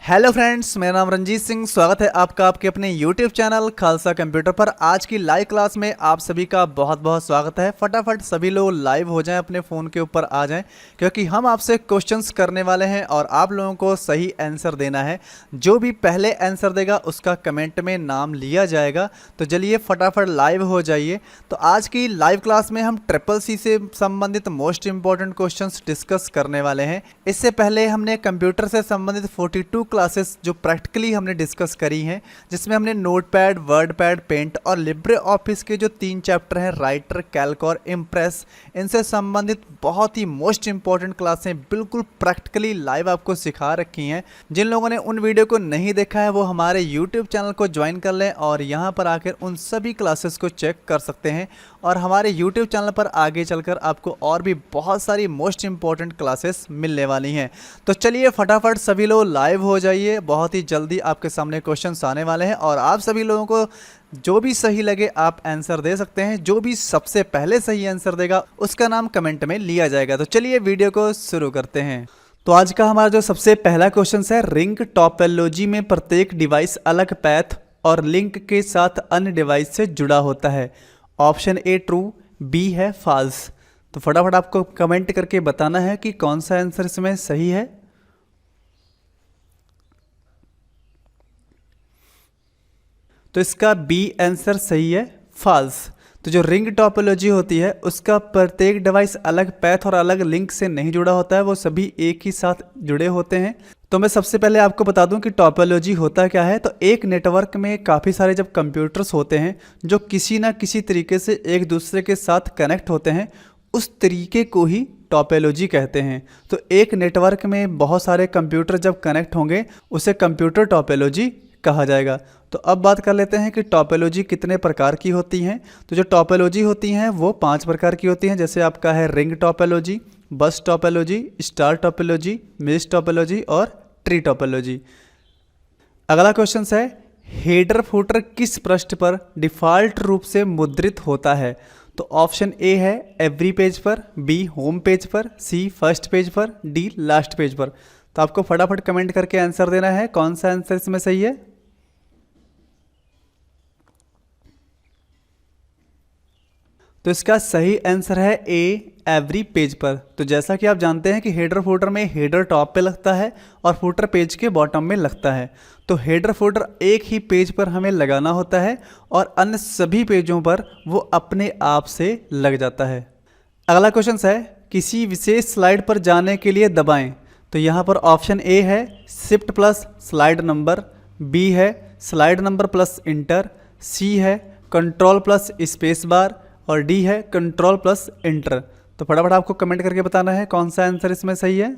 Hello friends, मेरा नाम रंजीत सिंह। स्वागत है आपका आपके अपने यूट्यूब चैनल खालसा कंप्यूटर पर। आज की लाइव क्लास में आप सभी का बहुत बहुत स्वागत है। फटाफट सभी लोग लाइव हो जाएं, अपने फ़ोन के ऊपर आ जाएं, क्योंकि हम आपसे क्वेश्चंस करने वाले हैं और आप लोगों को सही आंसर देना है। जो भी पहले आंसर देगा उसका कमेंट में नाम लिया जाएगा। तो चलिए फटाफट लाइव हो जाइए। तो आज की लाइव क्लास में हम CCC से संबंधित मोस्ट इंपॉर्टेंट क्वेश्चंस डिस्कस करने वाले हैं। इससे पहले हमने कंप्यूटर से संबंधित 42 क्लासेस जो प्रैक्टिकली हमने डिस्कस करी हैं, जिसमें हमने नोटपैड, वर्डपैड, पेंट और लिब्रे ऑफिस के जो 3 चैप्टर हैं, राइटर, कैल्क और इम्प्रेस, इनसे संबंधित बहुत ही मोस्ट इंपॉर्टेंट क्लासें बिल्कुल प्रैक्टिकली लाइव आपको सिखा रखी हैं। जिन लोगों ने उन वीडियो को नहीं देखा है वो हमारे यूट्यूब चैनल को ज्वाइन कर लें और यहाँ पर आकर उन सभी क्लासेस को चेक कर सकते हैं। और हमारे यूट्यूब चैनल पर आगे चलकर आपको और भी बहुत सारी मोस्ट इंपॉर्टेंट क्लासेस मिलने वाली हैं। तो चलिए फटाफट सभी लोग लाइव हो जाइए। बहुत ही जल्दी आपके सामने क्वेश्चंस आने वाले हैं और आप सभी लोगों को जो भी सही लगे आप आंसर दे सकते हैं। जो भी सबसे पहले सही आंसर देगा उसका नाम कमेंट में लिया जाएगा। तो चलिए वीडियो को शुरू करते हैं। तो आज का हमारा जो सबसे पहला क्वेश्चन है, रिंग टॉपोलॉजी में प्रत्येक डिवाइस अलग पैथ और लिंक के साथ अन्य डिवाइस से जुड़ा होता है। ऑप्शन ए ट्रू, बी है फॉल्स। तो फटाफट आपको कमेंट करके बताना है कि कौन सा आंसर इसमें सही है। तो इसका बी आंसर सही है, फॉल्स। तो जो रिंग टॉपोलॉजी होती है उसका प्रत्येक डिवाइस अलग पैथ और अलग लिंक से नहीं जुड़ा होता है, वो सभी एक ही साथ जुड़े होते हैं। तो मैं सबसे पहले आपको बता दूं कि टॉपोलॉजी होता क्या है। तो एक नेटवर्क में काफ़ी सारे जब कंप्यूटर्स होते हैं जो किसी ना किसी तरीके से एक दूसरे के साथ कनेक्ट होते हैं, उस तरीके को ही टॉपोलॉजी कहते हैं। तो एक नेटवर्क में बहुत सारे कंप्यूटर जब कनेक्ट होंगे उसे कंप्यूटर टॉपोलॉजी कहा जाएगा। तो अब बात कर लेते हैं कि टॉपोलॉजी कितने प्रकार की होती हैं। तो जो टॉपोलॉजी होती हैं वो 5 प्रकार की होती हैं। जैसे आपका है रिंग टॉपोलॉजी, बस topology, star topology, mesh topology और ट्री टॉपोलॉजी। अगला क्वेश्चन है, हेडर फुटर किस पृष्ठ पर डिफ़ॉल्ट रूप से मुद्रित होता है। तो ऑप्शन ए है एवरी पेज पर, बी होम पेज पर, सी फर्स्ट पेज पर, डी लास्ट पेज पर। तो आपको फटाफट कमेंट करके आंसर देना है कौन सा आंसर इसमें सही है। तो इसका सही आंसर है ए एवरी पेज पर। तो जैसा कि आप जानते हैं कि हेडर फुटर में हेडर टॉप पे लगता है और फुटर पेज के बॉटम में लगता है। तो हेडर फुटर एक ही पेज पर हमें लगाना होता है और अन्य सभी पेजों पर वो अपने आप से लग जाता है। अगला क्वेश्चन है, किसी विशेष स्लाइड पर जाने के लिए दबाएं। तो यहाँ पर ऑप्शन ए है shift plus slide number, B है slide number plus enter, C है कंट्रोल प्लस स्पेस बार और डी है कंट्रोल प्लस इंटर। तो फटाफट आपको कमेंट करके बताना है कौन सा आंसर इसमें सही है।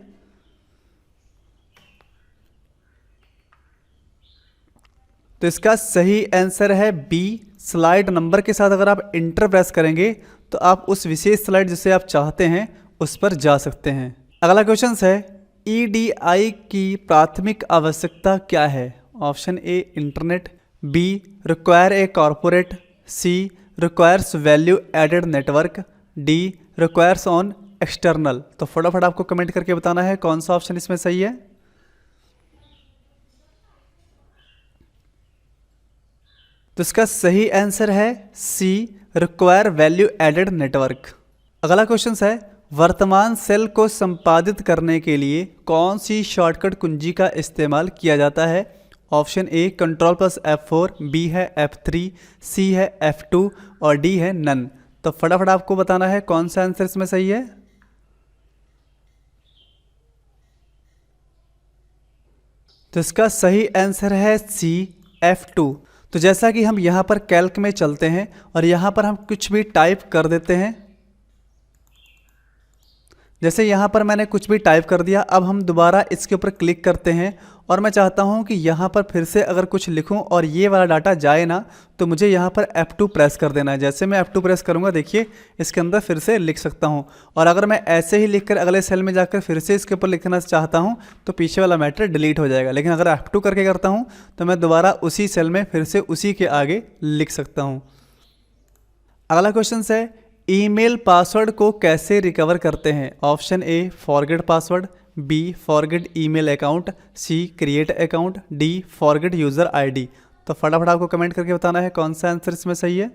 तो इसका सही आंसर है बी, स्लाइड नंबर के साथ अगर आप इंटर प्रेस करेंगे तो आप उस विशेष स्लाइड जिसे आप चाहते हैं उस पर जा सकते हैं। अगला क्वेश्चन है, ईडीआई की प्राथमिक आवश्यकता क्या है। Option A internet, B require a corporate, C requires value added network, D requires on external. तो फटाफट आपको कमेंट करके बताना है कौन सा ऑप्शन इसमें सही है। तो इसका सही आंसर है सी रिक्वायर वैल्यू एडेड नेटवर्क। अगला क्वेश्चन है, वर्तमान सेल को संपादित करने के लिए कौन सी शॉर्टकट कुंजी का इस्तेमाल किया जाता है। Option A control plus F4, B है F3, सी है F2 और डी है नन। तो फटाफट आपको बताना है कौन सा आंसर इसमें सही है। तो इसका सही आंसर है सी F2। तो जैसा कि हम यहाँ पर कैल्क में चलते हैं और यहाँ पर हम कुछ भी टाइप कर देते हैं। जैसे यहाँ पर मैंने कुछ भी टाइप कर दिया, अब हम दोबारा इसके ऊपर क्लिक करते हैं और मैं चाहता हूँ कि यहाँ पर फिर से अगर कुछ लिखूँ और ये वाला डाटा जाए ना, तो मुझे यहाँ पर F2 प्रेस कर देना है। जैसे मैं F2 प्रेस करूँगा, देखिए इसके अंदर फिर से लिख सकता हूँ। और अगर मैं ऐसे ही लिखकर अगले सेल में जाकर फिर से इसके ऊपर लिखना चाहता हूँ तो पीछे वाला मैटर डिलीट हो जाएगा। लेकिन अगर F2 करके करता हूँ तो मैं दोबारा उसी सेल में फिर से उसी के आगे लिख सकता हूँ। अगला क्वेश्चन है, ईमेल पासवर्ड को कैसे रिकवर करते हैं। Option A forget password, B forget email account, C create account, D forget user ID. तो फटाफट आपको कमेंट करके बताना है कौन सा आंसर इसमें सही है।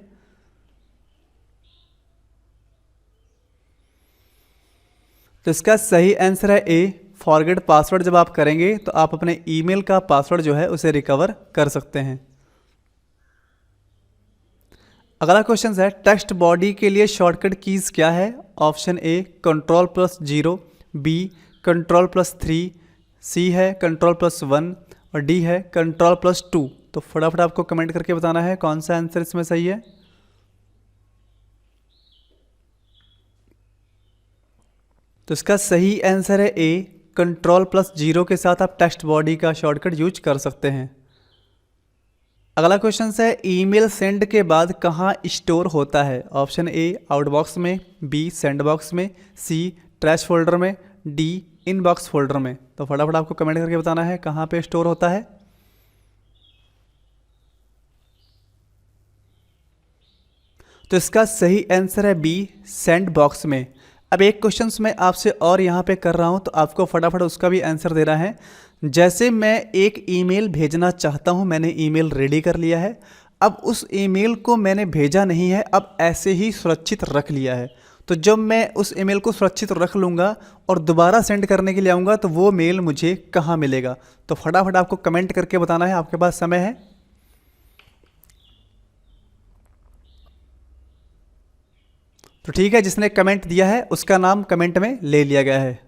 तो इसका सही आंसर है ए फॉरगेट पासवर्ड। जब आप करेंगे तो आप अपने ईमेल का पासवर्ड जो है उसे रिकवर कर सकते हैं। अगला क्वेश्चन है टेक्स्ट बॉडी के लिए शॉर्टकट कीज क्या है। ऑप्शन ए Ctrl+0, बी Ctrl+3, सी है Ctrl+1 और डी है Ctrl+2। तो फटाफट आपको कमेंट करके बताना है कौन सा आंसर इसमें सही है। तो इसका सही आंसर है ए Ctrl+0 के साथ आप टेक्स्ट बॉडी का शॉर्टकट यूज कर सकते हैं। अगला क्वेश्चन है ईमेल सेंड के बाद कहाँ स्टोर होता है। ऑप्शन ए आउटबॉक्स में, बी सेंड बॉक्स में, सी ट्रैश फोल्डर में, डी इनबॉक्स फोल्डर में। तो फटाफट आपको कमेंट करके बताना है कहाँ पे स्टोर होता है। तो इसका सही आंसर है बी सेंड बॉक्स में। अब एक क्वेश्चन मैं आपसे और यहाँ पे कर रहा हूँ तो आपको फटाफट उसका भी आंसर देना है। जैसे मैं एक ईमेल भेजना चाहता हूँ, मैंने ईमेल रेडी कर लिया है, अब उस ईमेल को मैंने भेजा नहीं है, अब ऐसे ही सुरक्षित रख लिया है। तो जब मैं उस ईमेल को सुरक्षित रख लूँगा और दोबारा सेंड करने के लिए आऊँगा तो वो मेल मुझे कहाँ मिलेगा। तो फटाफट आपको कमेंट करके बताना है, आपके पास समय है। तो ठीक है, जिसने कमेंट दिया है उसका नाम कमेंट में ले लिया गया है।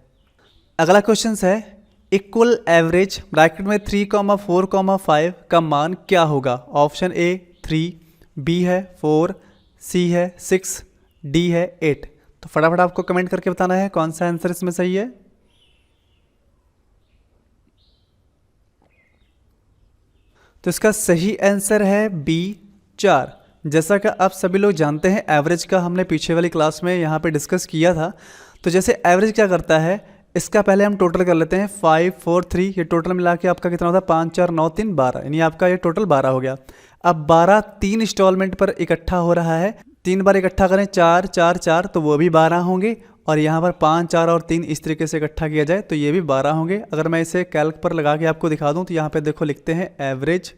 अगला क्वेश्चन है इक्वल एवरेज ब्रैकेट में 3,4,5 का मान क्या होगा। ऑप्शन ए 3, बी है 4, सी है 6, डी है 8। तो फटाफट आपको कमेंट करके बताना है कौन सा आंसर इसमें सही है। तो इसका सही आंसर है बी 4। जैसा कि आप सभी लोग जानते हैं एवरेज का हमने पीछे वाली क्लास में यहाँ पे डिस्कस किया था। तो जैसे एवरेज क्या करता है, इसका पहले हम टोटल कर लेते हैं 5, 4, 3। ये टोटल मिला के आपका कितना होता है 5, 4, 9, 3, 12, यानी आपका ये टोटल 12 हो गया। अब 12 3 इंस्टॉलमेंट पर इकट्ठा हो रहा है, 3 बार इकट्ठा करें 4, 4, 4 तो वो भी 12 होंगे, और यहाँ पर 5, 4 और 3 इस तरीके से इकट्ठा किया जाए तो ये भी 12 होंगे। अगर मैं इसे कैल्क पर लगा के आपको दिखा दूँ तो यहाँ पर देखो लिखते हैं एवरेज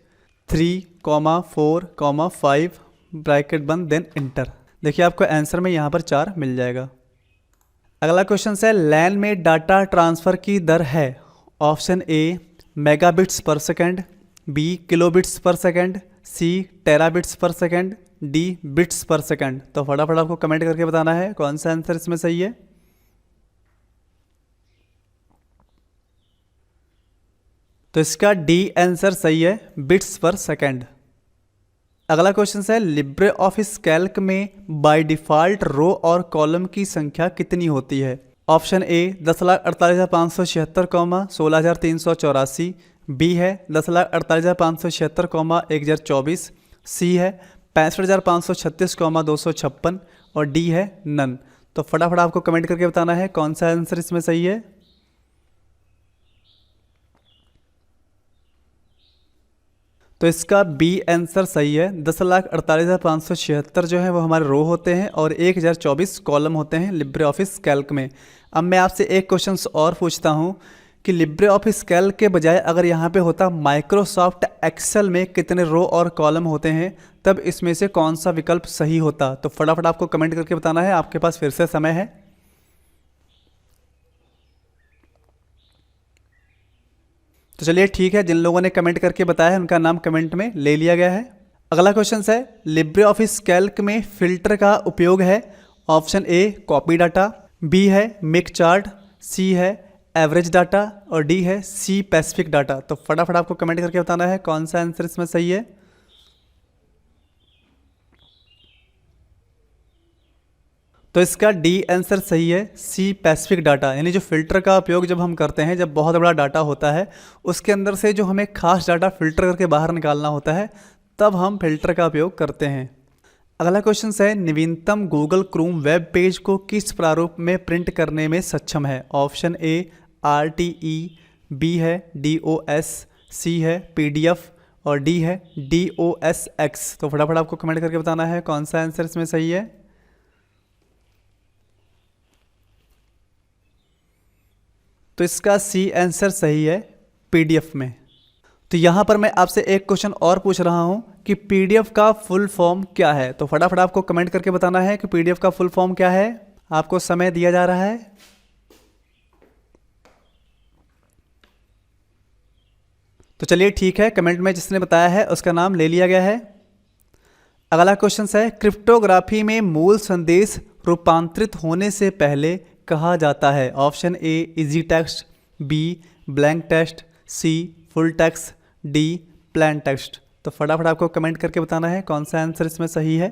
3, 4, 5 ब्रैकेट बंद देन इंटर। देखिए आपको आंसर में यहाँ पर 4 मिल जाएगा। अगला क्वेश्चन है लैन में डाटा ट्रांसफ़र की दर है। Option A megabits per second, B kilobits per second, C terabits per second, D bits per second. तो फटाफट आपको कमेंट करके बताना है कौन सा आंसर इसमें सही है। तो इसका डी आंसर सही है, बिट्स पर सेकेंड। अगला क्वेश्चन है लिब्रे ऑफिस कैल्क में बाय डिफ़ॉल्ट रो और कॉलम की संख्या कितनी होती है। ऑप्शन ए 10,48,576, 16,384, बी है 10,48,576, 1,024, सी है 65,536, 256 और डी है नन। तो फटाफट आपको कमेंट करके बताना है कौन सा आंसर इसमें सही है। तो इसका बी आंसर सही है। 10,48,576 जो है वो हमारे रो होते हैं और 1,024 कॉलम होते हैं लिब्रे ऑफिस कैल्क में। अब मैं आपसे एक क्वेश्चन और पूछता हूँ कि लिब्रे ऑफिस कैल्क के बजाय अगर यहाँ पे होता माइक्रोसॉफ्ट एक्सेल में कितने रो और कॉलम होते हैं, तब इसमें से कौन सा विकल्प सही होता। तो फटाफट आपको कमेंट करके बताना है, आपके पास फिर से समय है। तो चलिए ठीक है, जिन लोगों ने कमेंट करके बताया है उनका नाम कमेंट में ले लिया गया है। अगला क्वेश्चन है लिब्रे ऑफिस कैल्क में फिल्टर का उपयोग है। Option A copy data, B है मेक चार्ट, सी है एवरेज डाटा और डी है सी स्पेसिफिक डाटा। तो फटाफट आपको कमेंट करके बताना है कौन सा आंसर इसमें सही है। तो इसका डी आंसर सही है, सी स्पेसिफिक डाटा। यानी जो फिल्टर का उपयोग जब हम करते हैं, जब बहुत बड़ा डाटा होता है उसके अंदर से जो हमें खास डाटा फिल्टर करके बाहर निकालना होता है, तब हम फिल्टर का उपयोग करते हैं। अगला क्वेश्चन है नवीनतम गूगल क्रोम वेब पेज को किस प्रारूप में प्रिंट करने में सक्षम है। ऑप्शन ए RTE, बी है DOS, सी है PDF और डी है DOSX। तो फटाफट आपको कमेंट करके बताना है कौन सा आंसर इसमें सही है। तो इसका सी आंसर सही है, पीडीएफ में। तो यहाँ पर मैं आपसे एक क्वेश्चन और पूछ रहा हूँ कि पीडीएफ का फुल फॉर्म क्या है। तो फटाफट आपको कमेंट करके बताना है कि पीडीएफ का फुल फॉर्म क्या है। आपको समय दिया जा रहा है। तो चलिए ठीक है, कमेंट में जिसने बताया है उसका नाम ले लिया गया है। अगला क्वेश्चन है, क्रिप्टोग्राफी में मूल संदेश रूपांतरित होने से पहले कहा जाता है। Option A easy text, B blank text, C full text, D plain text. तो फटाफट आपको कमेंट करके बताना है कौन सा आंसर इसमें सही है।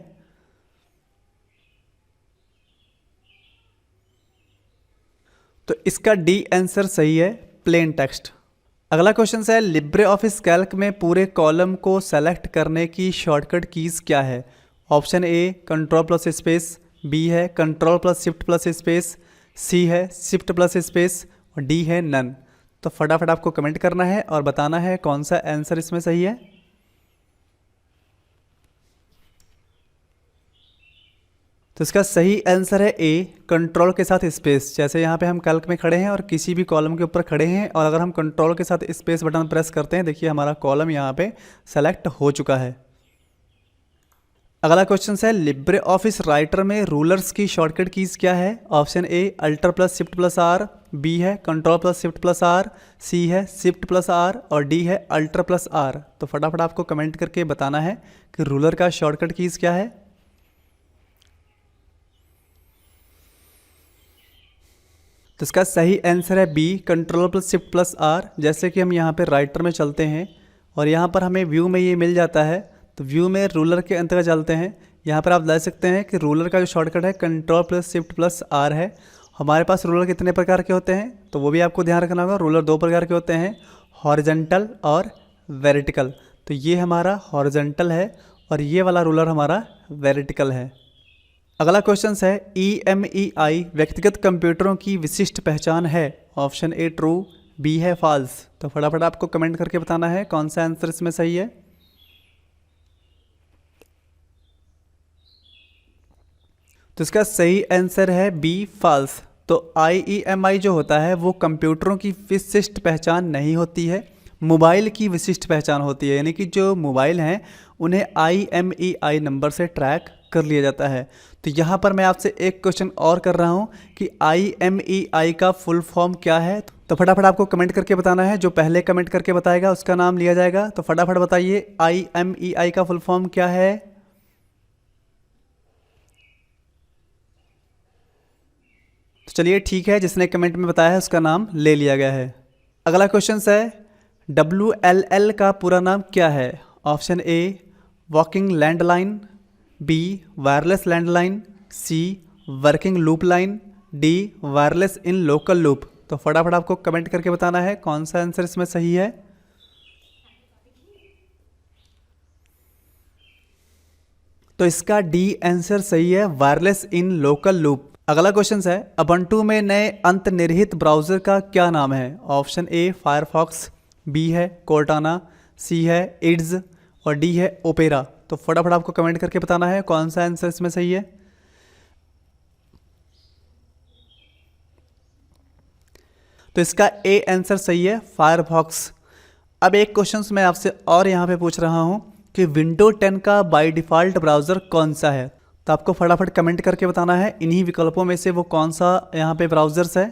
तो इसका डी आंसर सही है, प्लेन टेक्स्ट। अगला क्वेश्चन है, लिब्रे ऑफिस कैल्क में पूरे कॉलम को सेलेक्ट करने की शॉर्टकट कीज क्या है। Option A control plus space, B है control plus shift plus space, C है शिफ्ट प्लस स्पेस और डी है नन। तो फटाफट आपको कमेंट करना है और बताना है कौन सा आंसर इसमें सही है। तो इसका सही आंसर है ए कंट्रोल के साथ स्पेस। जैसे यहाँ पे हम कैल्क में खड़े हैं और किसी भी कॉलम के ऊपर खड़े हैं और अगर हम कंट्रोल के साथ स्पेस बटन प्रेस करते हैं, देखिए हमारा कॉलम यहाँ पे सेलेक्ट हो चुका है। अगला क्वेश्चन है, लिब्रे ऑफिस राइटर में रूलर्स की शॉर्टकट कीज क्या है। Option A alter plus shift plus R, B है control plus shift plus R, C है शिफ्ट प्लस आर और डी है अल्टर प्लस आर। तो फटाफट आपको कमेंट करके बताना है कि रूलर का शॉर्टकट कीज क्या है। तो इसका सही आंसर है B control plus shift plus R. जैसे कि हम यहाँ पे राइटर में चलते हैं और यहाँ पर हमें व्यू में ये मिल जाता है, तो व्यू में रूलर के अंतर्गत चलते हैं। यहाँ पर आप देख सकते हैं कि रूलर का जो शॉर्टकट है control plus shift plus R है। हमारे पास रूलर कितने प्रकार के होते हैं, तो वो भी आपको ध्यान रखना होगा। रूलर दो प्रकार के होते हैं, हॉरिजॉन्टल और वर्टिकल। तो ये हमारा हॉरिजॉन्टल है और ये वाला रूलर हमारा वर्टिकल है। अगला क्वेश्चन है, EMEI व्यक्तिगत कंप्यूटरों की विशिष्ट पहचान है। ऑप्शन ए ट्रू, बी है फॉल्स। तो फटाफट आपको कमेंट करके बताना है कौन सा आंसर इसमें सही है। तो इसका सही आंसर है बी फॉल्स। तो IEMI जो होता है वो कंप्यूटरों की विशिष्ट पहचान नहीं होती है, मोबाइल की विशिष्ट पहचान होती है। यानी कि जो मोबाइल हैं उन्हें IMEI नंबर से ट्रैक कर लिया जाता है। तो यहाँ पर मैं आपसे एक क्वेश्चन और कर रहा हूँ कि IMEI का फुल फॉर्म क्या है। तो फटाफट आपको कमेंट करके बताना है। जो पहले कमेंट करके बताएगा उसका नाम लिया जाएगा। तो फटाफट बताइए IMEI का फुल फॉर्म क्या है। तो चलिए ठीक है, जिसने कमेंट में बताया है उसका नाम ले लिया गया है। अगला क्वेश्चन है, WLL का पूरा नाम क्या है। Option A walking landline, B wireless landline, C working loop line, D wireless in local loop. तो फटाफट आपको कमेंट करके बताना है कौन सा आंसर इसमें सही है। तो इसका डी आंसर सही है, वायरलेस इन लोकल लूप। अगला क्वेश्चन है, अबंटू में नए अंतर्निहित ब्राउजर का क्या नाम है। ऑप्शन ए फायरफॉक्स, बी है कोर्टाना, सी है इड्स और डी है ओपेरा। तो फटाफट आपको कमेंट करके बताना है कौन सा आंसर इसमें सही है। तो इसका ए आंसर सही है, फायरफॉक्स। अब एक क्वेश्चन मैं आपसे और यहाँ पे पूछ रहा हूँ कि विंडो 10 का बाय डिफ़ॉल्ट ब्राउज़र कौन सा है। तो आपको फटाफट कमेंट करके बताना है इन्हीं विकल्पों में से वो कौन सा यहाँ पे ब्राउज़र्स है।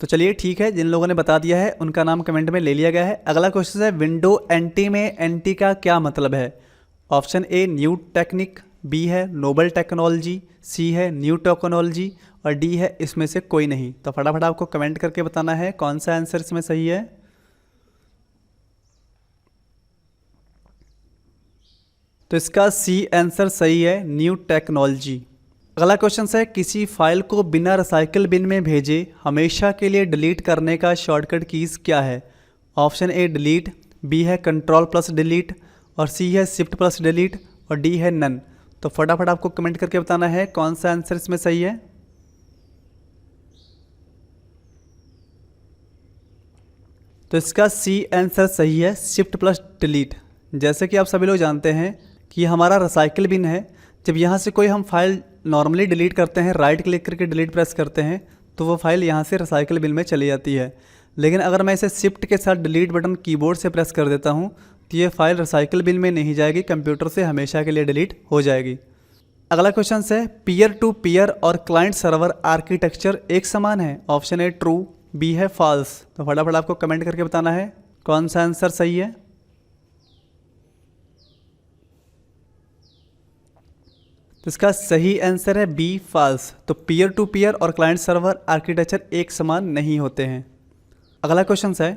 तो चलिए ठीक है, जिन लोगों ने बता दिया है उनका नाम कमेंट में ले लिया गया है। अगला क्वेश्चन है, विंडो एंटी में एंटी का क्या मतलब है। Option A new technique, B है नोबल टेक्नोलॉजी, सी है न्यू टेक्नोलॉजी और डी है इसमें से कोई नहीं। तो फटाफट आपको कमेंट करके बताना है कौन सा आंसर इसमें सही है। तो इसका सी आंसर सही है, न्यू टेक्नोलॉजी। अगला क्वेश्चन है, किसी फाइल को बिना रिसाइकिल बिन में भेजे हमेशा के लिए डिलीट करने का शॉर्टकट कीज क्या है। ऑप्शन ए डिलीट, बी है कंट्रोल प्लस डिलीट और सी है शिफ्ट प्लस डिलीट और डी है नन। तो फटाफट आपको कमेंट करके बताना है कौन सा आंसर इसमें सही है। तो इसका सी आंसर सही है, शिफ्ट प्लस डिलीट। जैसे कि आप सभी लोग जानते हैं कि हमारा रिसाइकिल बिन है, जब यहाँ से कोई हम फाइल नॉर्मली डिलीट करते हैं, राइट क्लिक करके डिलीट प्रेस करते हैं तो वो फाइल यहाँ से रिसाइकल बिन में चली जाती है। लेकिन अगर मैं इसे शिफ्ट के साथ डिलीट बटन कीबोर्ड से प्रेस कर देता हूँ तो ये फाइल रिसाइकल बिन में नहीं जाएगी, कंप्यूटर से हमेशा के लिए डिलीट हो जाएगी। अगला क्वेश्चन है पीयर टू पीयर और क्लाइंट सर्वर आर्किटेक्चर एक समान है? ऑप्शन ए ट्रू, बी है फॉल्स। तो फटाफट आपको कमेंट करके बताना है कौन सा आंसर सही है। तो इसका सही आंसर है बी फॉल्स। तो पीयर टू पीयर और क्लाइंट सर्वर आर्किटेक्चर एक समान नहीं होते हैं। अगला क्वेश्चन है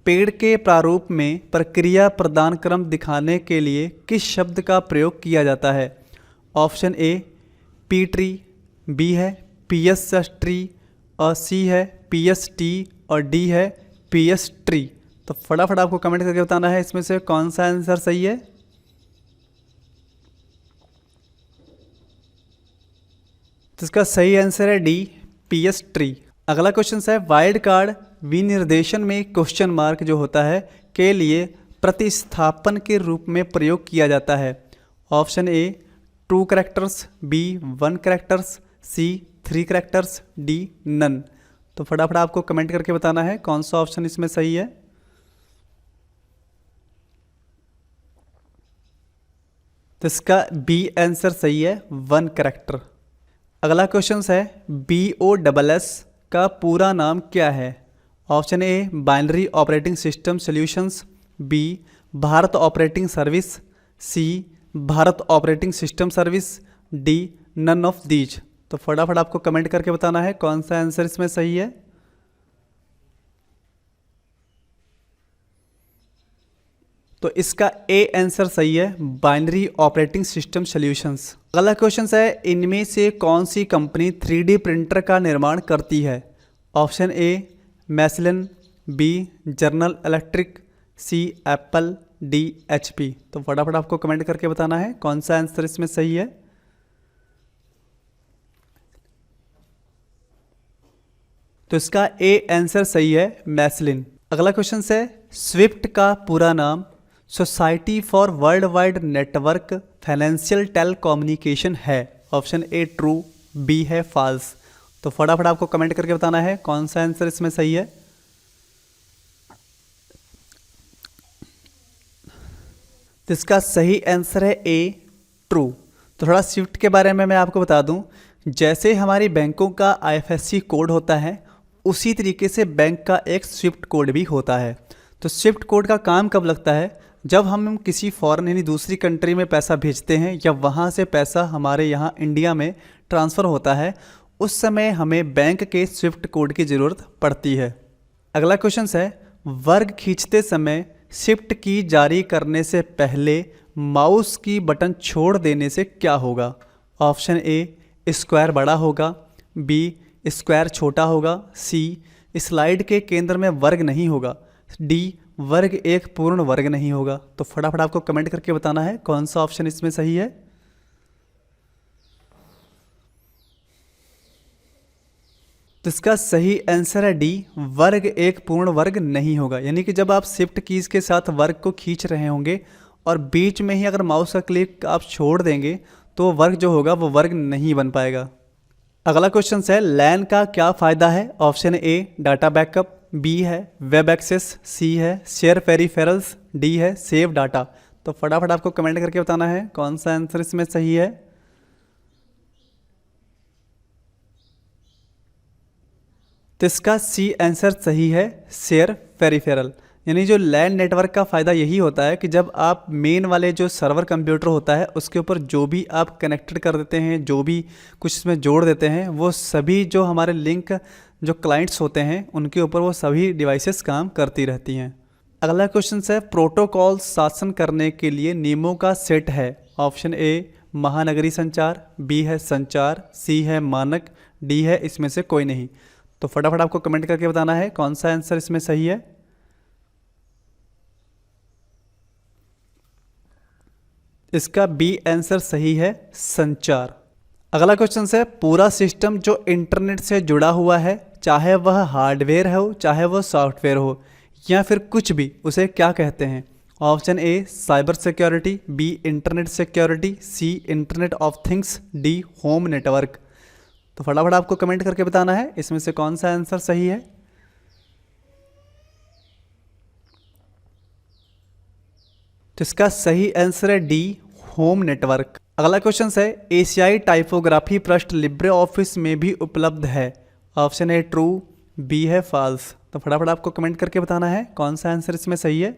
पेड़ के प्रारूप में प्रक्रिया प्रदान क्रम दिखाने के लिए किस शब्द का प्रयोग किया जाता है? Option A P tree, B है पी एस ट्री और सी है पी एस टी और डी है पी एस ट्री। तो फटाफट आपको कमेंट करके बताना है इसमें से कौन सा आंसर सही है। तो इसका सही आंसर है डी पी एस ट्री। अगला क्वेश्चन है वाइल्ड कार्ड विनिर्देशन में क्वेश्चन मार्क जो होता है के लिए प्रतिस्थापन के रूप में प्रयोग किया जाता है? Option A 2 characters, B 1 characters, C 3 characters, D none. तो फटाफट आपको कमेंट करके बताना है कौन सा ऑप्शन इसमें सही है। तो इसका बी आंसर सही है 1 कैरेक्टर। अगला क्वेश्चन है BOSS का पूरा नाम क्या है? Option A binary operating system solutions, B Bharat operating service, C Bharat operating system service, D none of these. तो फटाफट आपको कमेंट करके बताना है कौन सा आंसर इसमें सही है। तो इसका ए आंसर सही है बाइनरी ऑपरेटिंग सिस्टम सॉल्यूशंस। अगला क्वेश्चन है इनमें से कौन सी कंपनी 3D प्रिंटर का निर्माण करती है? ऑप्शन ए मैसलिन, B General Electric, C Apple, D HP। तो फटाफट आपको कमेंट करके बताना है कौन सा आंसर इसमें सही है। तो इसका ए आंसर सही है मैसलिन। अगला क्वेश्चन है स्विफ्ट का पूरा नाम society for world wide network financial telecommunication है? ऑप्शन ए ट्रू, बी है फॉल्स। तो फटाफट आपको कमेंट करके बताना है कौन सा आंसर इसमें सही है। तो इसका सही आंसर है ए ट्रू। तो थोड़ा स्विफ्ट के बारे में मैं आपको बता दूं, जैसे हमारी बैंकों का IFSC कोड होता है उसी तरीके से बैंक का एक स्विफ्ट कोड भी होता है। तो स्विफ्ट कोड का काम कब लगता है? जब हम किसी फॉरेन यानी दूसरी कंट्री में पैसा भेजते हैं या वहाँ से पैसा हमारे यहाँ इंडिया में ट्रांसफ़र होता है, उस समय हमें बैंक के स्विफ्ट कोड की ज़रूरत पड़ती है। अगला क्वेश्चन है वर्ग खींचते समय शिफ्ट की जारी करने से पहले माउस की बटन छोड़ देने से क्या होगा? ऑप्शन ए स्क्वायर बड़ा होगा, बी स्क्वायर छोटा होगा, सी स्लाइड के केंद्र में वर्ग नहीं होगा, डी वर्ग एक पूर्ण वर्ग नहीं होगा। तो फटाफट आपको कमेंट करके बताना है कौन सा ऑप्शन इसमें सही है। तो इसका सही आंसर है डी वर्ग एक पूर्ण वर्ग नहीं होगा। यानी कि जब आप शिफ्ट कीज के साथ वर्ग को खींच रहे होंगे और बीच में ही अगर माउस का क्लिक आप छोड़ देंगे तो वर्ग जो होगा वो वर्ग नहीं बन पाएगा। अगला क्वेश्चन है लैन का क्या फ़ायदा है? Option A data backup, B है वेब एक्सेस, सी है शेयर पेरिफेरल्स, डी है सेव डाटा। तो फटाफट आपको कमेंट करके बताना है कौन सा आंसर इसमें सही है। तो इसका सी आंसर सही है शेयर पेरिफेरल। यानी जो लैन नेटवर्क का फ़ायदा यही होता है कि जब आप मेन वाले जो सर्वर कंप्यूटर होता है उसके ऊपर जो भी आप कनेक्टेड कर देते हैं, जो भी कुछ इसमें जोड़ देते हैं, वो सभी जो हमारे लिंक जो क्लाइंट्स होते हैं उनके ऊपर वो सभी डिवाइसेस काम करती रहती हैं। अगला क्वेश्चन है प्रोटोकॉल शासन करने के लिए नियमों का सेट है? ऑप्शन ए महानगरीय संचार, बी है संचार, सी है मानक, डी है इसमें से कोई नहीं। तो फटाफट आपको कमेंट करके बताना है कौन सा आंसर इसमें सही है। इसका बी आंसर सही है संचार। अगला क्वेश्चन है पूरा सिस्टम जो इंटरनेट से जुड़ा हुआ है, चाहे वह हार्डवेयर हो चाहे वह सॉफ्टवेयर हो या फिर कुछ भी, उसे क्या कहते हैं? Option A cyber security, B internet security, C internet of things, D home network. तो फटाफट आपको कमेंट करके बताना है इसमें से कौन सा आंसर सही है। तो इसका सही आंसर है डी होम नेटवर्क। अगला क्वेश्चन है एशियाई टाइपोग्राफी पृष्ठ लिब्रे ऑफिस में भी उपलब्ध है। ऑप्शन ए ट्रू, बी है फॉल्स। तो फटाफट आपको कमेंट करके बताना है कौन सा आंसर इसमें सही है।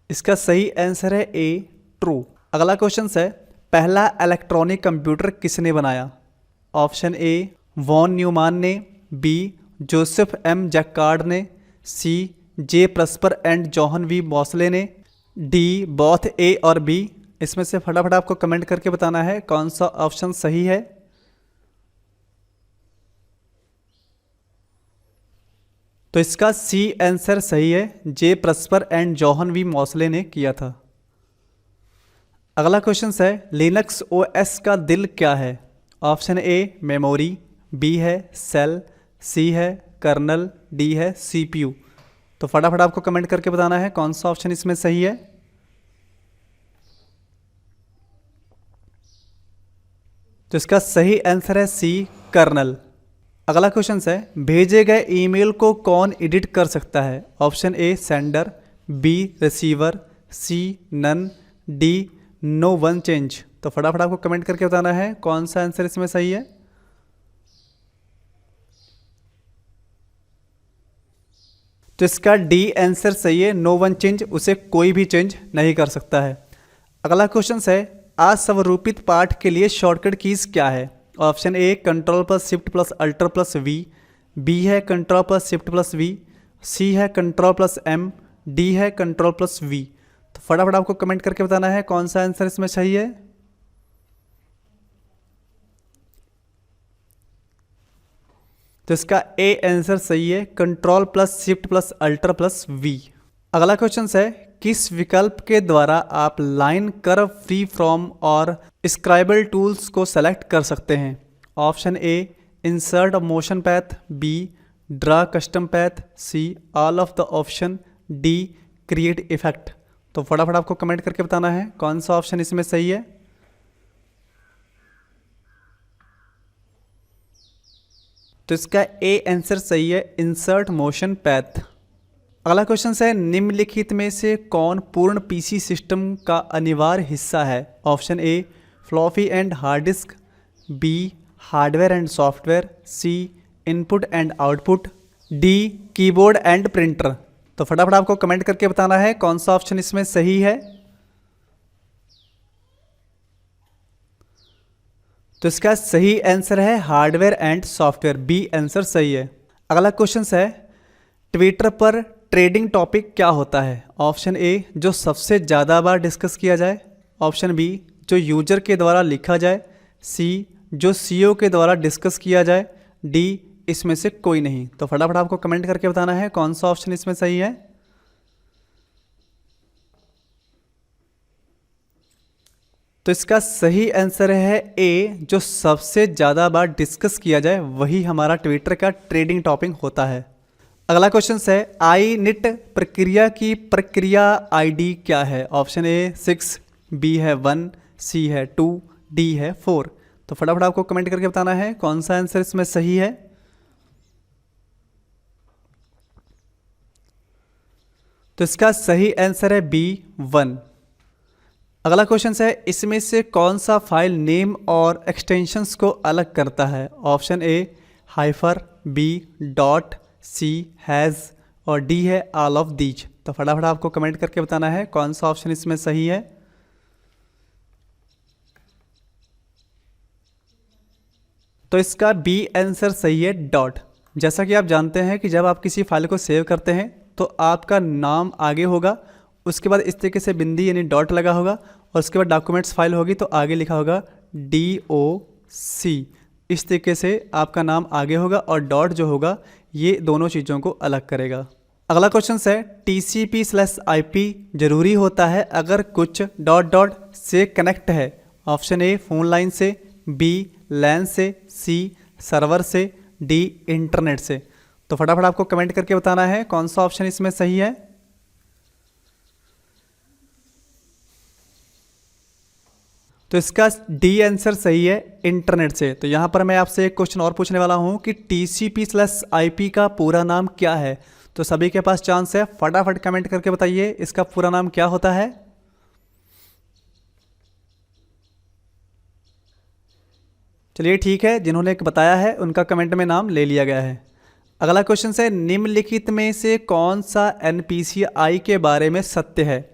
इसका सही आंसर है ए ट्रू। अगला क्वेश्चन है पहला इलेक्ट्रॉनिक कंप्यूटर किसने बनाया। ऑप्शन ए वॉन न्यूमान ने, बी जोसेफ एम जैकार्ड ने, C J Presper and John we Mauchly ने, डी बोथ ए और बी। इसमें से फटाफट आपको कमेंट करके बताना है कौन सा ऑप्शन सही है। तो इसका सी आंसर सही है, J Presper and John we Mauchly ने किया था। अगला क्वेश्चन है लिनक्स ओएस का दिल क्या है। ऑप्शन ए मेमोरी, बी है सेल, सी है कर्नल, डी है सीपीयू। तो फटाफट आपको कमेंट करके बताना है कौन सा ऑप्शन इसमें सही है। तो इसका सही आंसर है सी कर्नल। अगला क्वेश्चन है भेजे गए ईमेल को कौन एडिट कर सकता है। Option A sender, B receiver, C none, D no one change. तो फटाफट आपको कमेंट करके बताना है कौन सा आंसर इसमें सही है। तो इसका डी आंसर सही है, नो वन चेंज, उसे कोई भी चेंज नहीं कर सकता है। अगला क्वेश्चन है असवरूपित पाठ के लिए शॉर्टकट कीज क्या है। Option A control plus shift plus alter plus V, B है control plus shift plus V, C है कंट्रोल प्लस एम, डी है कंट्रोल प्लस वी। तो फटाफट आपको कमेंट करके बताना है कौन सा आंसर इसमें सही है। तो इसका ए आंसर सही है, control plus shift plus alter plus V. अगला क्वेश्चन है किस विकल्प के द्वारा आप लाइन कर्व फ्री फ्रॉम और स्क्राइबल टूल्स को सेलेक्ट कर सकते हैं। Option A insert motion path, B draw custom path, C all of the option, D create effect. तो फटाफट आपको कमेंट करके बताना है कौन सा ऑप्शन इसमें सही है। तो इसका ए आंसर सही है, इंसर्ट मोशन पैथ। अगला क्वेश्चन है निम्नलिखित में से कौन पूर्ण पीसी सिस्टम का अनिवार्य हिस्सा है। Option A floppy and hard disk, B hardware and software, C input and output, D keyboard and printer. तो फटाफट आपको कमेंट करके बताना है कौन सा ऑप्शन इसमें सही है। तो इसका सही आंसर है hardware and software, B answer सही है। अगला क्वेश्चन है ट्विटर पर ट्रेडिंग टॉपिक क्या होता है। ऑप्शन ए जो सबसे ज़्यादा बार डिस्कस किया जाए, ऑप्शन बी जो यूजर के द्वारा लिखा जाए, सी जो सीईओ के द्वारा डिस्कस किया जाए, डी इसमें से कोई नहीं। तो फटाफट आपको कमेंट करके बताना है कौन सा ऑप्शन इसमें सही है। तो इसका सही आंसर है ए जो सबसे ज़्यादा बार डिस्कस किया जाए वही हमारा ट्विटर का ट्रेडिंग टॉपिक होता है। अगला क्वेश्चन है आई निट प्रक्रिया की प्रक्रिया आईडी क्या है। ऑप्शन ए 6, बी है 1, सी है 2, डी है 4। तो फटाफट आपको कमेंट करके बताना है कौन सा आंसर इसमें सही है। तो इसका सही आंसर है बी 1। अगला क्वेश्चन है इसमें से कौन सा फाइल नेम और एक्सटेंशंस को अलग करता है। Option A hyphen, B dot, C hash और डी है ऑल ऑफ दीज। तो फटाफट आपको कमेंट करके बताना है कौन सा ऑप्शन इसमें सही है। तो इसका बी आंसर सही है, डॉट। जैसा कि आप जानते हैं कि जब आप किसी फाइल को सेव करते हैं तो आपका नाम आगे होगा, उसके बाद इस तरीके से बिंदी यानी डॉट लगा होगा और उसके बाद डॉक्यूमेंट्स फाइल होगी तो आगे लिखा होगा DOC। इस तरीके से आपका नाम आगे होगा और डॉट जो होगा ये दोनों चीज़ों को अलग करेगा। अगला क्वेश्चन है TCP/IP जरूरी होता है अगर कुछ डॉट डॉट से कनेक्ट है। ऑप्शन ए फ़ोन लाइन से, बी लैन से, सी सर्वर से, डी इंटरनेट से। तो फटाफट आपको कमेंट करके बताना है कौन सा ऑप्शन इसमें सही है। तो इसका डी आंसर सही है, इंटरनेट से। तो यहाँ पर मैं आपसे एक क्वेश्चन और पूछने वाला हूँ कि TCP/IP का पूरा नाम क्या है। तो सभी के पास चांस है, फटाफट कमेंट करके बताइए इसका पूरा नाम क्या होता है। चलिए ठीक है, जिन्होंने बताया है उनका कमेंट में नाम ले लिया गया है। अगला क्वेश्चन है, निम्नलिखित में से कौन सा NPCI के बारे में सत्य है।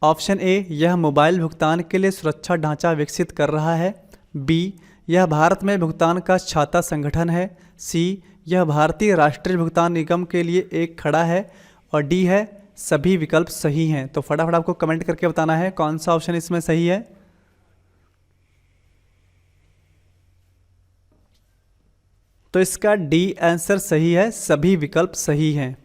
ऑप्शन ए, यह मोबाइल भुगतान के लिए सुरक्षा ढांचा विकसित कर रहा है। बी, यह भारत में भुगतान का छाता संगठन है। सी, यह भारतीय राष्ट्रीय भुगतान निगम के लिए एक खड़ा है। और डी है, सभी विकल्प सही हैं। तो फटाफट आपको कमेंट करके बताना है कौन सा ऑप्शन इसमें सही है। तो इसका डी आंसर सही है, सभी विकल्प सही हैं।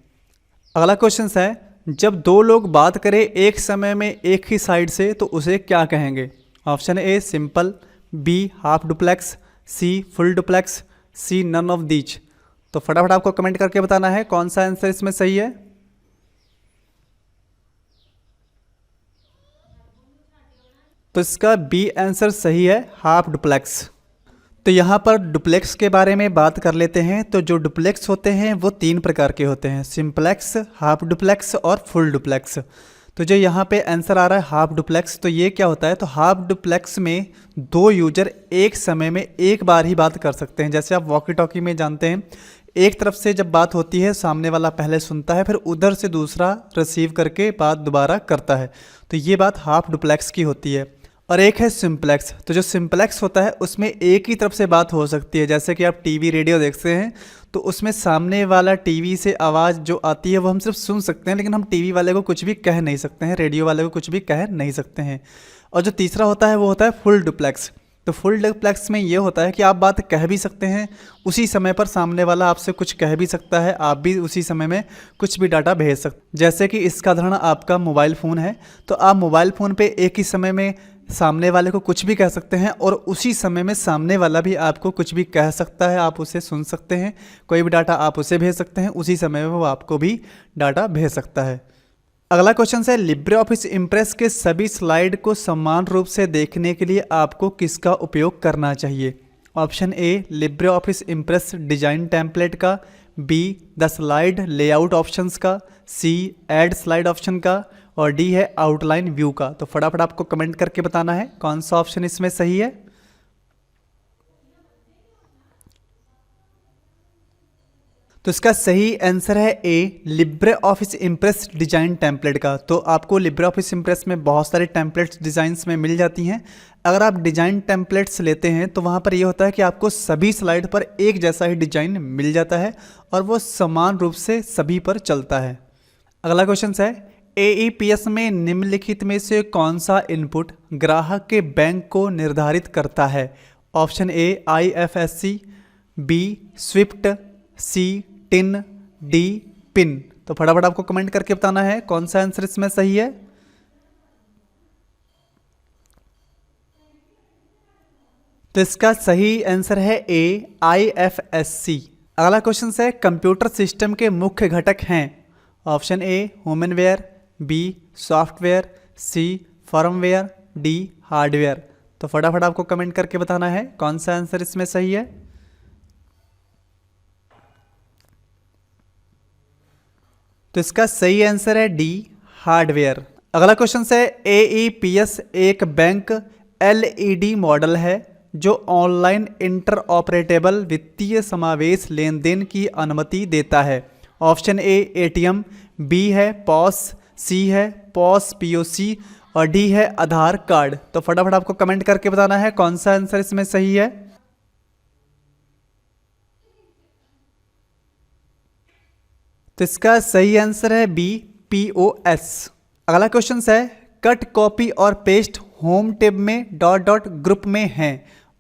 अगला क्वेश्चन है, जब दो लोग बात करें एक समय में एक ही साइड से तो उसे क्या कहेंगे। Option A simple, B half duplex, C full duplex, C none of these. तो फटाफट आपको कमेंट करके बताना है कौन सा आंसर इसमें सही है। तो इसका बी आंसर सही है, हाफ डुप्लेक्स। तो यहाँ पर डुप्लेक्स के बारे में बात कर लेते हैं। तो जो डुप्लेक्स होते हैं वो 3 प्रकार के होते हैं, सिंपलेक्स, हाफ डुप्लेक्स और फुल डुप्लेक्स। तो जो यहाँ पे आंसर आ रहा है हाफ डुप्लेक्स, तो ये क्या होता है, तो हाफ डुप्लेक्स में 2 यूजर एक समय में एक बार ही बात कर सकते हैं। जैसे आप वॉकी टॉकी में जानते हैं, एक तरफ से जब बात होती है सामने वाला पहले सुनता है, फिर उधर से दूसरा रिसीव करके बात दोबारा करता है। तो ये बात हाफ डुप्लेक्स की होती है। और एक है सिंपलेक्स। तो जो सिंपलेक्स होता है उसमें एक ही तरफ से बात हो सकती है। जैसे कि आप टीवी रेडियो देखते हैं तो उसमें सामने वाला टीवी से आवाज़ जो आती है वो हम सिर्फ सुन सकते हैं, लेकिन हम टीवी वाले को कुछ भी कह नहीं सकते हैं, रेडियो वाले को कुछ भी कह नहीं सकते हैं। और जो तीसरा होता है वो होता है फुल डुप्लेक्स। तो फुल डुप्लेक्स में ये होता है कि आप बात कह भी सकते हैं, उसी समय पर सामने वाला आपसे कुछ कह भी सकता है, आप भी उसी समय में कुछ भी डाटा भेज सकते। जैसे कि इसका उदाहरण आपका मोबाइल फ़ोन है, तो आप मोबाइल फ़ोन पे एक ही समय में सामने वाले को कुछ भी कह सकते हैं और उसी समय में सामने वाला भी आपको कुछ भी कह सकता है, आप उसे सुन सकते हैं, कोई भी डाटा आप उसे भेज सकते हैं, उसी समय में वो आपको भी डाटा भेज सकता है। अगला क्वेश्चन है, लिब्रे ऑफिस इम्प्रेस के सभी स्लाइड को समान रूप से देखने के लिए आपको किसका उपयोग करना चाहिए। Option A LibreOffice Impress design template का, B the slide layout options का, सी ऐड स्लाइड ऑप्शन का, और डी है आउटलाइन व्यू का। तो फटाफट आपको कमेंट करके बताना है कौन सा ऑप्शन इसमें सही है। तो इसका सही आंसर है A LibreOffice Impress design template का। तो आपको लिब्रे ऑफिस इम्प्रेस में बहुत सारे टेम्पलेट्स डिज़ाइंस में मिल जाती हैं। अगर आप डिजाइन टेम्पलेट्स लेते हैं तो वहाँ पर ये होता है कि आपको सभी स्लाइड पर एक जैसा ही डिजाइन मिल जाता है और वो समान रूप से सभी पर चलता है। अगला क्वेश्चन है, AEPS में निम्नलिखित में से कौन सा इनपुट ग्राहक के बैंक को निर्धारित करता है। Option A IFSC, B swift, C TIN, D PIN. तो फटाफट आपको कमेंट करके बताना है कौन सा आंसर इसमें सही है। तो इसका सही आंसर है ए IFSC। अगला क्वेश्चन है, कंप्यूटर सिस्टम के मुख्य घटक हैं। Option A humanware, B software, C firmware, D hardware. तो फटाफट आपको कमेंट करके बताना है कौन सा आंसर इसमें सही है। तो इसका सही आंसर है डी हार्डवेयर। अगला क्वेश्चन है, AEPS एक बैंक LED मॉडल है जो ऑनलाइन इंटर ऑपरेटेबल वित्तीय समावेश लेन देन की अनुमति देता है। ऑप्शन ए ATM, बी है पॉस, सी है पॉस POC, और डी है आधार कार्ड। तो फटाफट आपको कमेंट करके बताना है कौन सा आंसर इसमें सही है। तो इसका सही आंसर है बी POS। अगला क्वेश्चन है, कट कॉपी और पेस्ट होम टैब में डॉट डॉट ग्रुप में है।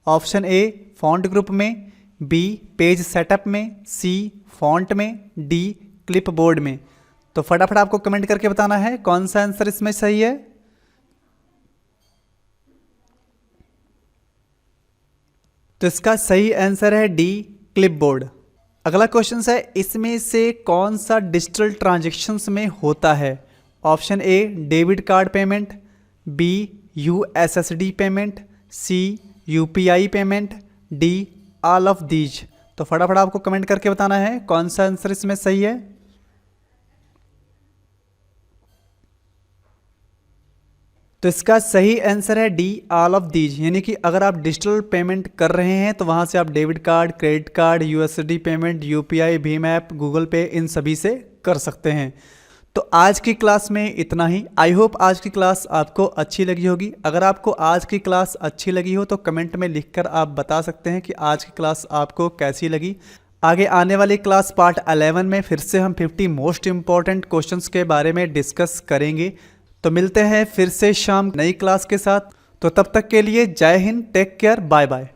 ऑप्शन ए फॉन्ट ग्रुप में, बी पेज सेटअप में, सी फॉन्ट में, डी क्लिपबोर्ड में। तो फटाफट आपको कमेंट करके बताना है कौन सा आंसर इसमें सही है। तो इसका सही आंसर है डी क्लिपबोर्ड। अगला क्वेश्चन है, इसमें से कौन सा डिजिटल ट्रांजेक्शन्स में होता है? Option A debit card payment, B USSD payment, C UPI payment, D all of these. तो फटाफट आपको कमेंट करके बताना है कौन सा आंसर इसमें सही है। तो इसका सही आंसर है डी ऑल ऑफ दीज, यानी कि अगर आप डिजिटल पेमेंट कर रहे हैं तो वहां से आप debit card, credit card, USD payment, UPI, Bhim app, Google पे, इन सभी से कर सकते हैं। तो आज की क्लास में इतना ही। आई होप आज की क्लास आपको अच्छी लगी होगी। अगर आपको आज की क्लास अच्छी लगी हो तो कमेंट में लिखकर आप बता सकते हैं कि आज की क्लास आपको कैसी लगी। आगे आने वाली क्लास पार्ट 11 में फिर से हम 50 मोस्ट इंपॉर्टेंट क्वेश्चंस के बारे में डिस्कस करेंगे। तो मिलते हैं फिर से शाम नई क्लास के साथ। तो तब तक के लिए Jai Hind, take care, bye bye.